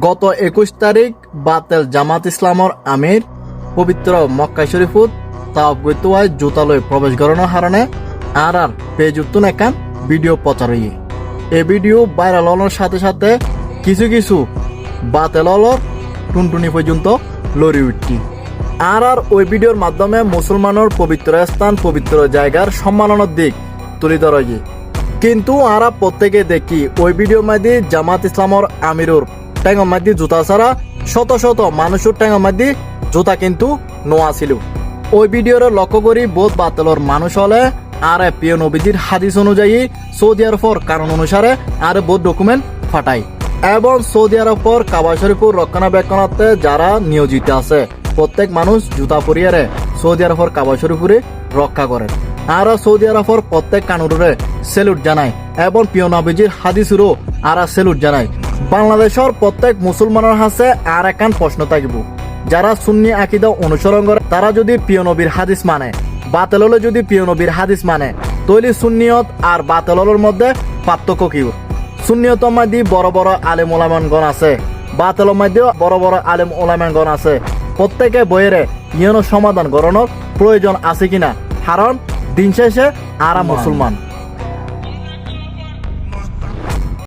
গত 21 তারিখ বাতেল জামাত ইসলামর আমির পবিত্র মক্কা শরীফত তাওয়াফ করতে হয় জুতালয় প্রবেশ করানোর হারণে আর পেজ উত্তুন একান ভিডিও প্রচার হয়ে এই ভিডিও ভাইরাল হওয়ার সাথে সাথে কিছু কিছু বাতেল হলর টুনটুনি পর্যন্ত লড়ি উঠছি আর ওই ভিডিওর মাধ্যমে মুসলমানের পবিত্র স্থান পবিত্র জায়গার সম্মাননার দিক তুলে ধরা যায়। কিন্তু আরা প্রত্যেকে দেখি ওই ভিডিও মাঝে জামাত ইসলামর আমিরুর ট্যাঙ্গর মাঝে জুতা ছাড়া শত শত মানুষের ট্যাঙ্গর মাঝে জুতা কিন্তু নোয়া ছিল। ওই ভিডিওর লক্ষ্য করি বোধ বাতিলর মানুষ হলে আর প্রিয় নবীজির হাদিস অনুযায়ী সৌদি আরবের কারণ অনুসারে আর বোধ ডকুমেন্ট ফাটাই এবং সৌদি আরবের কাবা শরীফের রক্ষণাবেক্ষণার্থে যারা নিয়োজিত আছে প্রত্যেক মানুষ জুতা পরিয়ারে সৌদি আরবের কাবা শরীফুরে রক্ষা করেন আর সৌদি আরবের প্রত্যেক কানুরে সেলুট জানায় এবং প্রিয় নবীজির হাদিসেরও আর সেলুট জানায়। বাংলাদেশের প্রত্যেক মুসলমানের হাতে আর একান প্রশ্ন থাকিব, যারা সুন্নি আকিদা অনুসরণ করে তারা যদি প্রিয় নবীর হাদিস মানে বাতিল হলে যদি প্রিয় নবীর হাদিস মানে তৈলি সুন্নিয়ত আর বাতিল হলের মধ্যে পার্থক্য কি? সুন্নিয়তের মধ্যে বড় বড় আলেম ওলামানগণ আছে, বাতিলের মধ্যেও বড় বড় আলেম ওলামানগণ আছে। প্রত্যেকে বইয়েরে ইয়নো সমাধান করানোর প্রয়োজন আছে কিনা, কারণ দিন শেষে আরা মুসলমান।